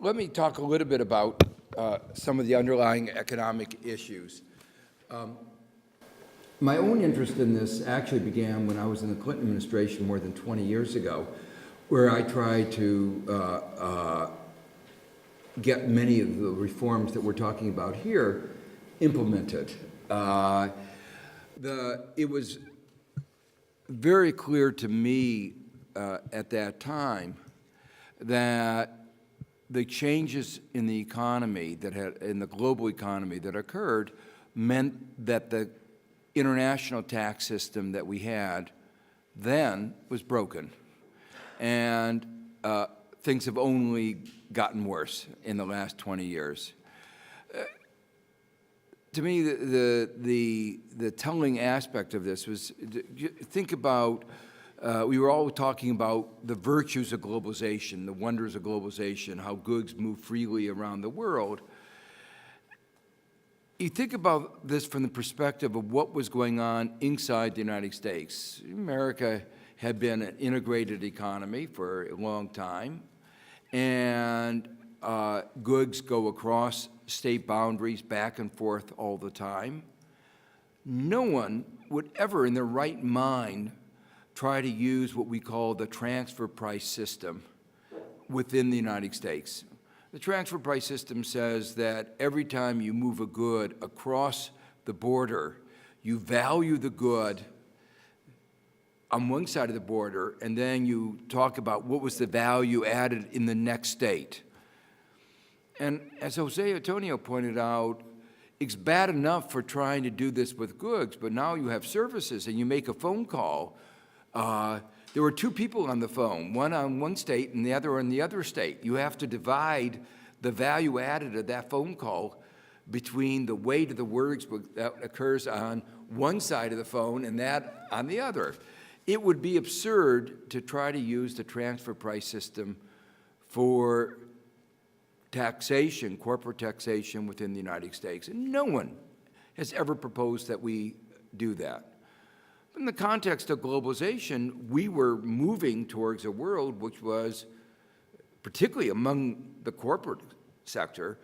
let me talk a little bit about some of the underlying economic issues. My own interest in this actually began when I was in the Clinton administration more than 20 years ago, where I tried to get many of the reforms that we're talking about here implemented. It was very clear to me at that time that the changes in the economy in the global economy that occurred meant that the international tax system that we had then was broken. And things have only gotten worse in the last 20 years. To me, the telling aspect of this was, think about, we were all talking about the virtues of globalization, the wonders of globalization, how goods move freely around the world. You think about this from the perspective of what was going on inside the United States. America had been an integrated economy for a long time, and goods go across state boundaries back and forth all the time. No one would ever in their right mind try to use what we call the transfer price system within the United States. The transfer price system says that every time you move a good across the border, you value the good on one side of the border, and then you talk about what was the value added in the next state. And as Jose Antonio pointed out, it's bad enough for trying to do this with goods, but now you have services and you make a phone call. There were two people on the phone, one on one state and the other on the other state. You have to divide the value added of that phone call between the weight of the words that occurs on one side of the phone and that on the other. It would be absurd to try to use the transfer price system for taxation, corporate taxation within the United States. And no one has ever proposed that we do that. In the context of globalization, we were moving towards a world which was, particularly among the corporate sector,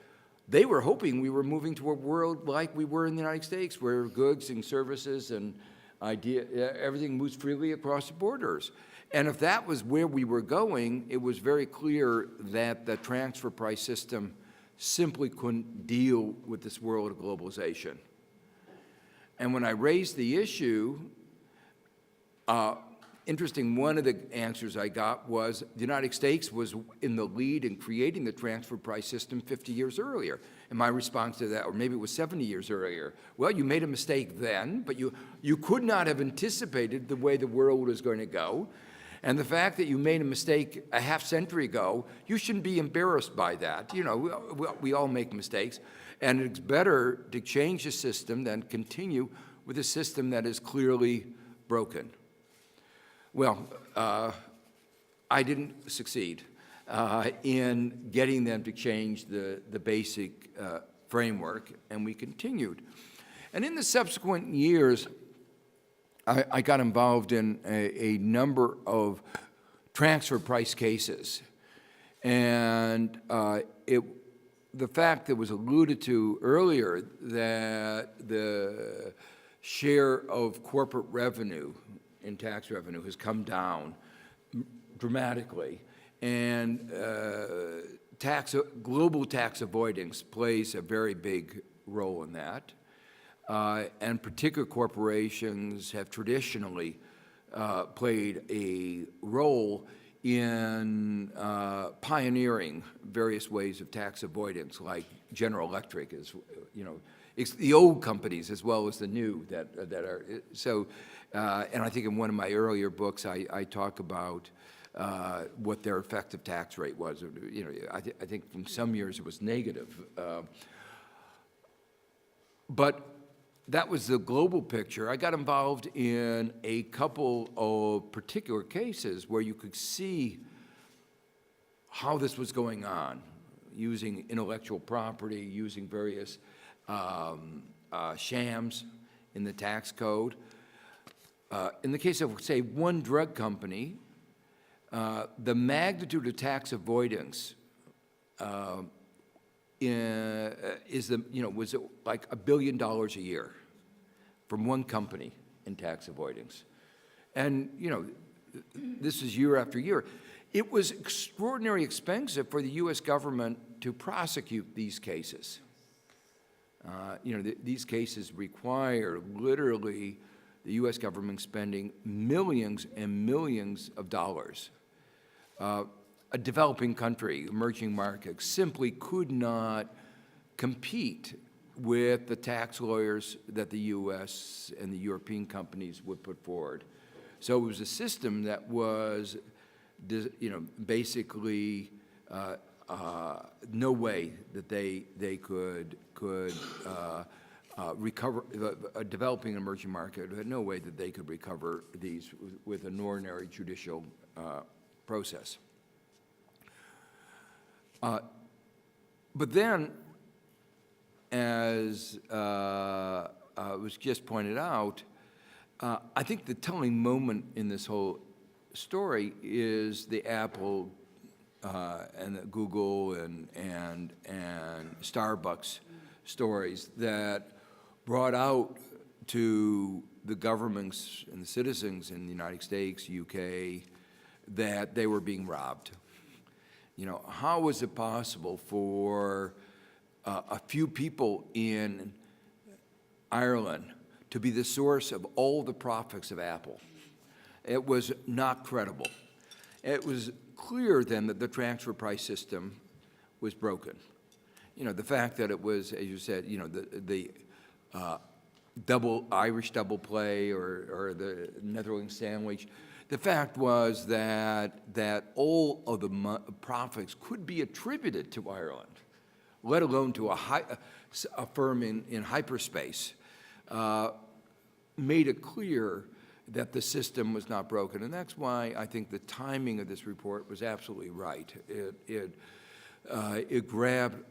they were hoping we were moving to a world like we were in the United States, where goods and services and everything moves freely across the borders. And if that was where we were going, it was very clear that the transfer price system simply couldn't deal with this world of globalization. And when I raised the issue, interesting, one of the answers I got was the United States was in the lead in creating the transfer price system 50 years earlier. And my response to that, or maybe it was 70 years earlier, well, you made a mistake then, but you could not have anticipated the way the world was going to go. And the fact that you made a mistake a half century ago, you shouldn't be embarrassed by that. You know, we all make mistakes. And it's better to change the system than continue with a system that is clearly broken. Well, I didn't succeed in getting them to change the basic framework, and we continued. And in the subsequent years, I got involved in a number of transfer price cases. And the fact that was alluded to earlier that the share of corporate revenue in tax revenue has come down dramatically, and global tax avoidance plays a very big role in that. And particular corporations have traditionally played a role in pioneering various ways of tax avoidance, like General Electric is, you know, it's the old companies as well as the new that are, so, and I think in one of my earlier books, I talk about what their effective tax rate was. You know, I think from some years it was negative. But that was the global picture. I got involved in a couple of particular cases where you could see how this was going on, using intellectual property, using various shams in the tax code. In the case of, say, one drug company, the magnitude of tax avoidance was like $1 billion a year from one company in tax avoidance. And, this is year after year. It was extraordinarily expensive for the U.S. government to prosecute these cases. These cases require literally the U.S. government spending millions and millions of dollars. A developing country, emerging market, simply could not compete with the tax lawyers that the U.S. and the European companies would put forward. So it was a system that was, basically no way that they could recover. A developing emerging market had no way that they could recover these with an ordinary judicial process. But then, as was just pointed out, I think the telling moment in this whole story is the Apple and the Google and Starbucks stories that brought out to the governments and the citizens in the United States, UK, that they were being robbed. How was it possible for a few people in Ireland to be the source of all the profits of Apple? It was not credible. It was clear then that the transfer price system was broken. The fact that it was, as you said, the Irish double play or the Netherlands sandwich. The fact was that all of the profits could be attributed to Ireland, let alone to a firm in hyperspace, made it clear that the system was not broken. And that's why I think the timing of this report was absolutely right. It grabbed,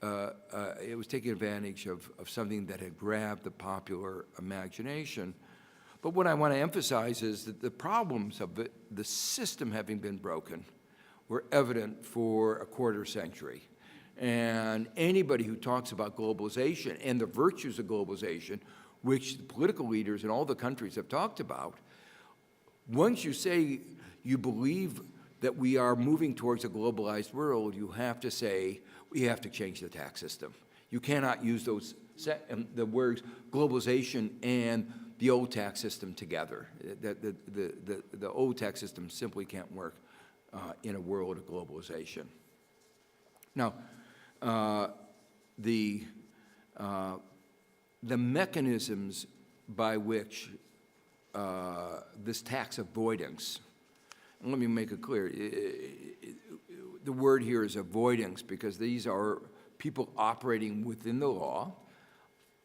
it was taking advantage of something that had grabbed the popular imagination. But what I want to emphasize is that the problems of the system having been broken were evident for a quarter century. And anybody who talks about globalization and the virtues of globalization, which the political leaders in all the countries have talked about, once you say you believe that we are moving towards a globalized world, you have to say we have to change the tax system. You cannot use the words globalization and the old tax system together. The old tax system simply can't work in a world of globalization. Now, the mechanisms by which this tax avoidance, and let me make it clear, the word here is avoidance because these are people operating within the law,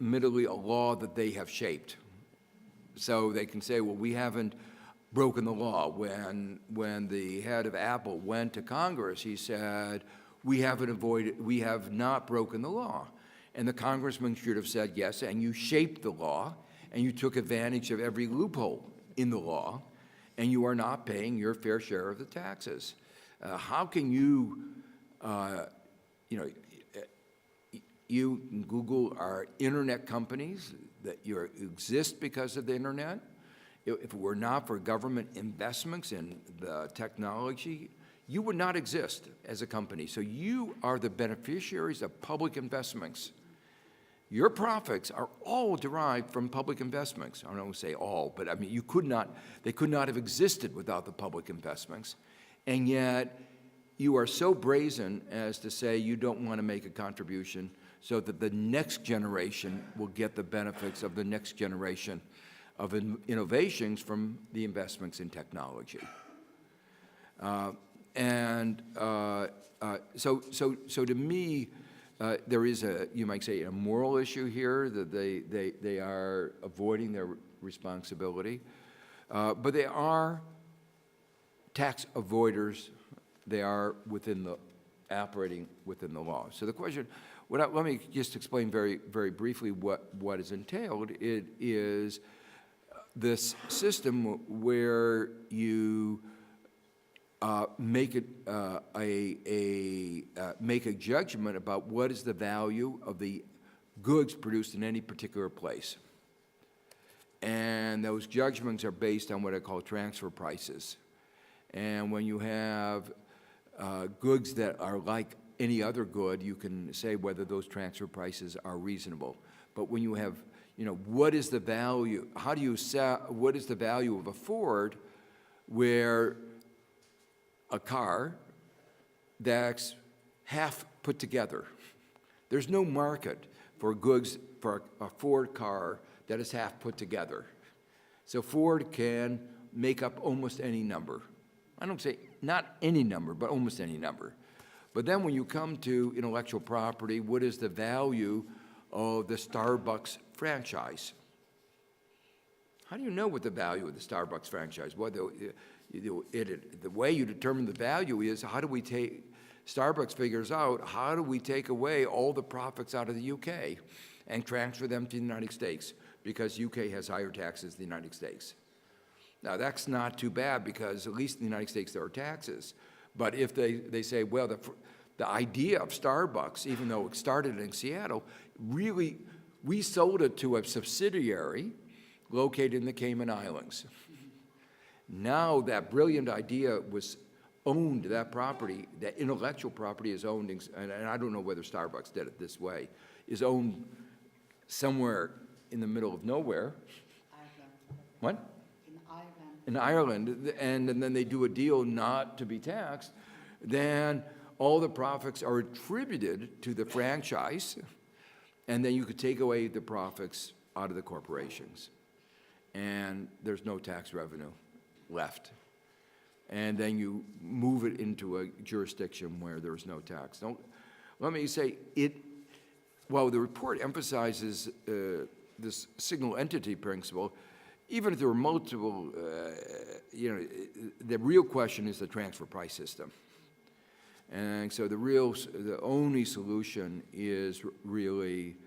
admittedly a law that they have shaped. So they can say, well, we haven't broken the law. When the head of Apple went to Congress, he said, we have not broken the law. And the congressman should have said, yes, and you shaped the law, and you took advantage of every loophole in the law, and you are not paying your fair share of the taxes. How can you, you and Google are internet companies that exist because of the internet. If it were not for government investments in the technology, you would not exist as a company. So you are the beneficiaries of public investments. Your profits are all derived from public investments. I don't want to say all, but I mean, they could not have existed without the public investments. And yet, you are so brazen as to say you don't want to make a contribution so that the next generation will get the benefits of the next generation of innovations from the investments in technology. So to me, there is you might say, a moral issue here that they are avoiding their responsibility, but they are tax avoiders. They are operating within the law. So the question, let me just explain very, very briefly what is entailed. It is this system where you make a judgment about what is the value of the goods produced in any particular place. And those judgments are based on what I call transfer prices. And when you have goods that are like any other good, you can say whether those transfer prices are reasonable. But when you have, what is the value, how do you what is the value of a Ford where a car that's half put together? There's no market for goods, for a Ford car that is half put together. So Ford can make up almost any number. I don't say not any number, but almost any number. But then when you come to intellectual property, what is the value of the Starbucks franchise? How do you know what the value of the Starbucks franchise? Well, the way you determine the value is how do we take, Starbucks figures out, how do we take away all the profits out of the UK and transfer them to the United States? Because UK has higher taxes than the United States. Now, that's not too bad because at least in the United States there are taxes. But if they say, well, the idea of Starbucks, even though it started in Seattle, really, we sold it to a subsidiary located in the Cayman Islands. Now that brilliant idea was owned, that property, that intellectual property is owned, and I don't know whether Starbucks did it this way, is owned somewhere in the middle of nowhere. Ireland. What? In Ireland. In Ireland, and then they do a deal not to be taxed, then all the profits are attributed to the franchise, and then you could take away the profits out of the corporations, and there's no tax revenue left. And then you move it into a jurisdiction where there's no tax. Let me say, while the report emphasizes this single entity principle, even if there were multiple, the real question is the transfer price system. And so the only solution is really,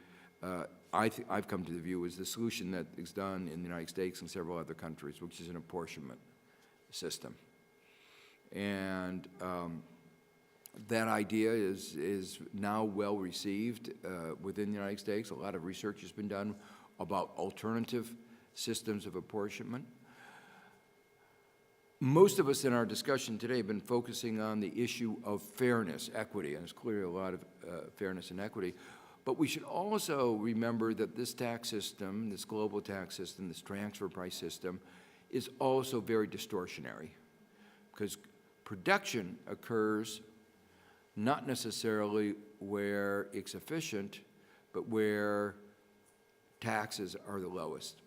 I've come to the view, is the solution that is done in the United States and several other countries, which is an apportionment system. And that idea is now well received within the United States. A lot of research has been done about alternative systems of apportionment. Most of us in our discussion today have been focusing on the issue of fairness, equity, and there's clearly a lot of fairness and equity. But we should also remember that this tax system, this global tax system, this transfer price system, is also very distortionary, because production occurs not necessarily where it's efficient, but where taxes are the lowest.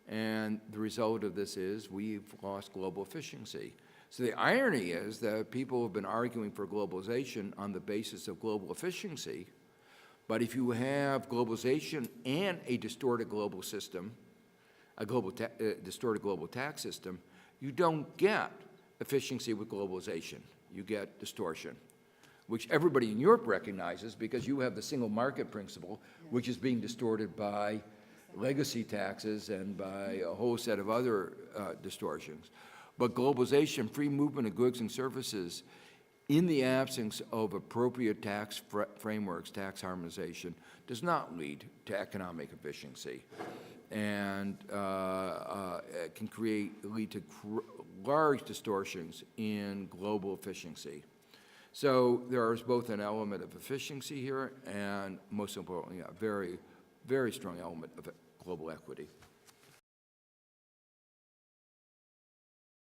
And the result of this is we've lost global efficiency. So the irony is that people have been arguing for globalization on the basis of global efficiency, but if you have globalization and a distorted global system, a distorted global tax system, you don't get efficiency with globalization. You get distortion, which everybody in Europe recognizes because you have the single market principle, which is being distorted by legacy taxes and by a whole set of other distortions. But globalization, free movement of goods and services, in the absence of appropriate tax frameworks, tax harmonization, does not lead to economic efficiency, and can lead to large distortions in global efficiency. So there is both an element of efficiency here and, most importantly, a very, very strong element of global equity.